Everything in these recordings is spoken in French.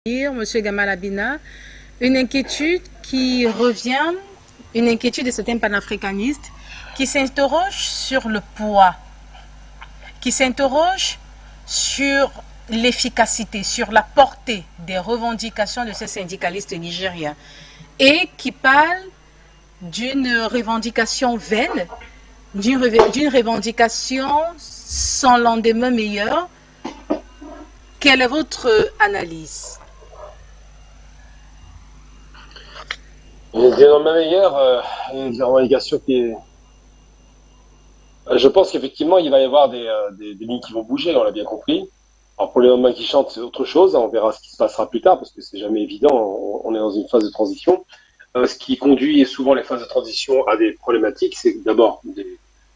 Monsieur Gamal Abina, une inquiétude qui revient, une inquiétude de certains panafricanistes qui s'interrogent sur le poids, qui s'interrogent sur l'efficacité, sur la portée des revendications de ces syndicalistes nigériens et qui parlent d'une revendication vaine, d'une revendication sans lendemain meilleur. Quelle est votre analyse? Des normes meilleures, une revendication qui est. Je pense qu'effectivement, il va y avoir des lignes qui vont bouger, on l'a bien compris. Alors pour les lendemains qui chantent, c'est autre chose. On verra ce qui se passera plus tard, parce que c'est jamais évident. On est dans une phase de transition. Ce qui conduit souvent les phases de transition à des problématiques, c'est d'abord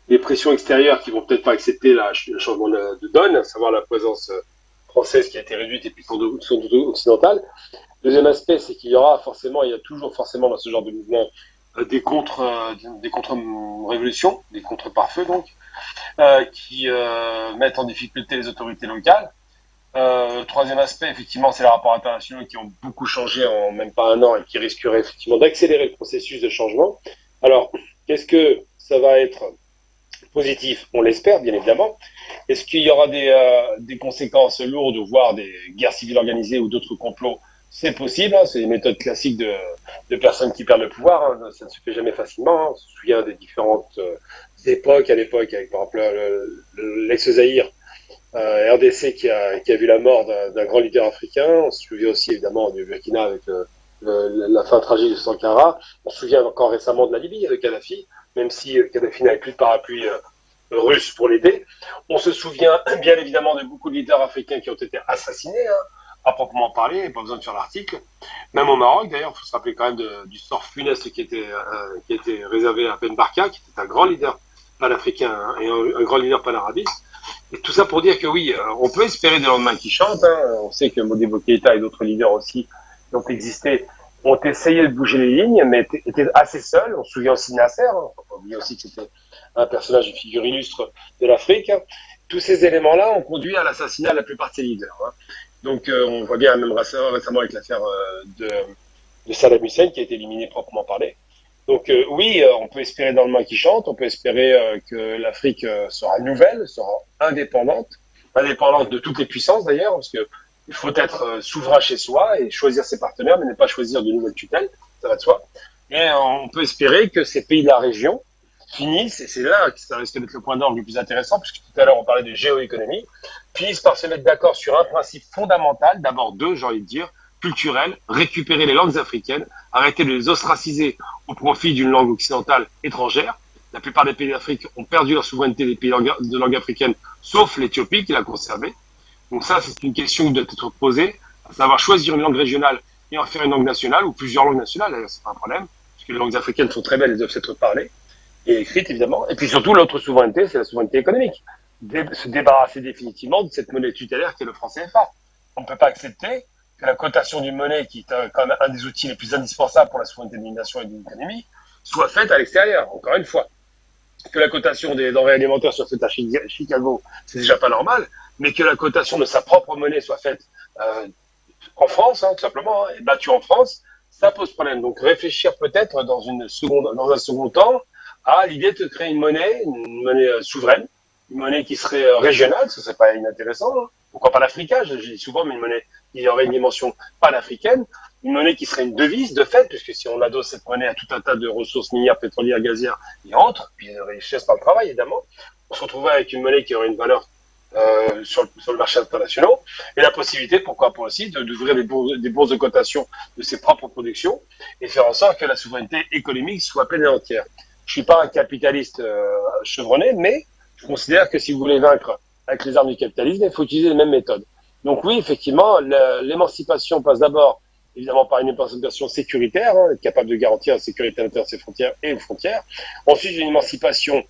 des pressions extérieures qui vont peut-être pas accepter le changement de donne, à savoir la présence française qui a été réduite et puis sans doute occidentale. Deuxième aspect, c'est qu'il y aura forcément, il y a toujours forcément dans ce genre de mouvement des contre-révolutions, des contre-pare-feu donc, qui mettent en difficulté les autorités locales. Troisième aspect, effectivement, c'est les rapports internationaux qui ont beaucoup changé en même pas un an et qui risqueraient effectivement d'accélérer le processus de changement. Alors, qu'est-ce que ça va être positif? On l'espère, bien évidemment. Est-ce qu'il y aura des conséquences lourdes, voire des guerres civiles organisées ou d'autres complots? C'est possible, hein, c'est une méthode classique de personnes qui perdent le pouvoir, hein, ça ne se fait jamais facilement. Hein. On se souvient des différentes époques, à l'époque, avec par exemple l'ex-Zaïre, RDC qui a vu la mort d'un grand leader africain. On se souvient aussi évidemment du Burkina avec la fin tragique de Sankara. On se souvient encore récemment de la Libye avec Kadhafi, même si Kadhafi n'avait plus de parapluie russe pour l'aider. On se souvient bien évidemment de beaucoup de leaders africains qui ont été assassinés, hein, à proprement parler, pas besoin de faire l'article. Même au Maroc, d'ailleurs, il faut se rappeler quand même du sort funeste qui était réservé à Ben Barka, qui était un grand leader panafricain, hein, et un grand leader panarabiste. Et tout ça pour dire que oui, on peut espérer des lendemains qui chantent. Hein. On sait que Modibo Keïta et d'autres leaders aussi qui ont existé ont essayé de bouger les lignes, mais étaient assez seuls. On se souvient aussi de Nasser. Hein. On ne faut pas oublier aussi que c'était un personnage, une figure illustre de l'Afrique. Hein. Tous ces éléments-là ont conduit à l'assassinat de la plupart de ces leaders. Hein. Donc on voit bien même récemment avec l'affaire de Saddam Hussein qui a été éliminé proprement parlé. Donc oui, on peut espérer dans le main qui chante, on peut espérer que l'Afrique sera nouvelle, sera indépendante, indépendante de toutes les puissances d'ailleurs, parce que il faut être souverain chez soi et choisir ses partenaires, mais ne pas choisir de nouvelles tutelles, ça va de soi. Et on peut espérer que ces pays de la région finissent, et c'est là que ça risque d'être le point d'orgue le plus intéressant, puisque tout à l'heure on parlait de géoéconomie, finissent par se mettre d'accord sur un principe fondamental, d'abord deux, j'ai envie de dire, culturel, récupérer les langues africaines, arrêter de les ostraciser au profit d'une langue occidentale étrangère. La plupart des pays d'Afrique ont perdu leur souveraineté des pays de langue africaine, sauf l'Éthiopie qui l'a conservée. Donc ça, c'est une question qui doit être posée, à savoir choisir une langue régionale et en faire une langue nationale, ou plusieurs langues nationales, d'ailleurs, c'est pas un problème, parce que les langues africaines sont très belles, elles doivent être parlées et écrites, évidemment. Et puis surtout, l'autre souveraineté, c'est la souveraineté économique. Se débarrasser définitivement de cette monnaie tutélaire qui est le franc CFA. On ne peut pas accepter que la cotation d'une monnaie, qui est quand même un des outils les plus indispensables pour la souveraineté d'une nation et d'une économie, soit faite à l'extérieur, encore une fois. Que la cotation des denrées alimentaires soit faite à Chicago, c'est déjà pas normal, mais que la cotation de sa propre monnaie soit faite en France, hein, tout simplement, hein, et battue en France, ça pose problème. Donc réfléchir peut-être dans un second temps à l'idée de créer une monnaie souveraine, une monnaie qui serait régionale, ce serait pas inintéressant. Hein. Pourquoi pas l'Africa? Je dis souvent, mais une monnaie qui aurait une dimension panafricaine, une monnaie qui serait une devise de fait, puisque si on adosse cette monnaie à tout un tas de ressources minières, pétrolières, gazières et autres, puis de richesses par le travail évidemment, on se retrouverait avec une monnaie qui aurait une valeur sur le marché international, et la possibilité, pourquoi pas aussi, d'ouvrir des bourses de cotation de ses propres productions et faire en sorte que la souveraineté économique soit pleine et entière. Je suis pas un capitaliste chevronné, mais je considère que si vous voulez vaincre avec les armes du capitalisme, il faut utiliser les mêmes méthodes. Donc oui, effectivement, l'émancipation passe d'abord, évidemment, par une émancipation sécuritaire, hein, être capable de garantir la sécurité à l'intérieur de ses frontières et aux frontières. Ensuite, une émancipation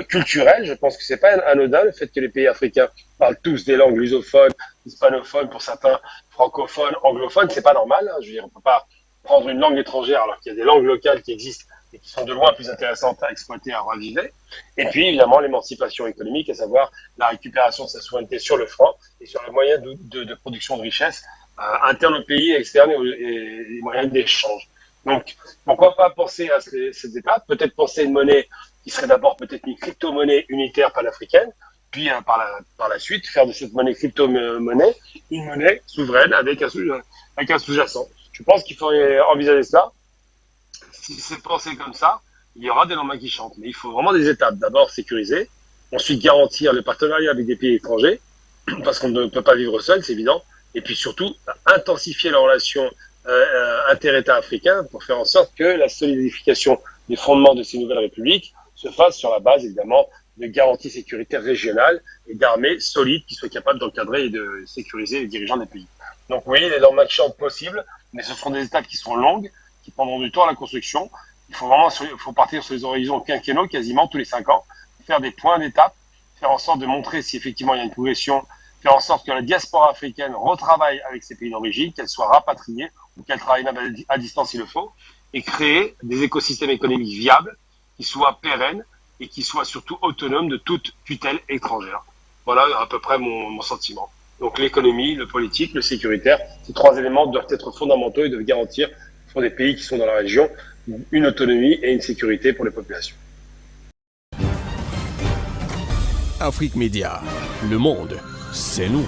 culturelle. Je pense que c'est pas anodin le fait que les pays africains parlent tous des langues lusophones, hispanophones, pour certains francophones, anglophones. C'est pas normal. Hein. Je veux dire, on peut pas prendre une langue étrangère alors qu'il y a des langues locales qui existent et qui sont de loin plus intéressantes à exploiter, à raviver. Et puis, évidemment, l'émancipation économique, à savoir la récupération de sa souveraineté sur le franc et sur les moyens de production de richesse internes au pays, externes et les moyens d'échange. Donc, pourquoi pas penser à cette étape, peut-être penser à une monnaie qui serait d'abord peut-être une crypto-monnaie unitaire panafricaine, puis par la suite faire de cette monnaie crypto-monnaie une monnaie souveraine avec un sous-jacent. Je pense qu'il faudrait envisager cela. Si c'est pensé comme ça, il y aura des lendemains qui chantent. Mais il faut vraiment des étapes. D'abord sécuriser, ensuite garantir le partenariat avec des pays étrangers, parce qu'on ne peut pas vivre seul, c'est évident. Et puis surtout, intensifier la relation inter-États africains pour faire en sorte que la solidification des fondements de ces nouvelles républiques se fasse sur la base, évidemment, de garanties sécuritaires régionales et d'armées solides qui soient capables d'encadrer et de sécuriser les dirigeants des pays. Donc oui, les normes actions possibles, mais ce seront des étapes qui seront longues, qui prendront du temps à la construction. Il faut partir sur les horizons quinquennaux, quasiment tous les 5 ans, faire des points d'étape, faire en sorte de montrer si effectivement il y a une progression, faire en sorte que la diaspora africaine retravaille avec ses pays d'origine, qu'elle soit rapatriée ou qu'elle travaille même à distance s'il le faut, et créer des écosystèmes économiques viables, qui soient pérennes et qui soient surtout autonomes de toute tutelle étrangère. Voilà à peu près mon sentiment. Donc l'économie, le politique, le sécuritaire, ces 3 éléments doivent être fondamentaux et doivent garantir pour des pays qui sont dans la région une autonomie et une sécurité pour les populations. Afrique Média, le monde, c'est nous.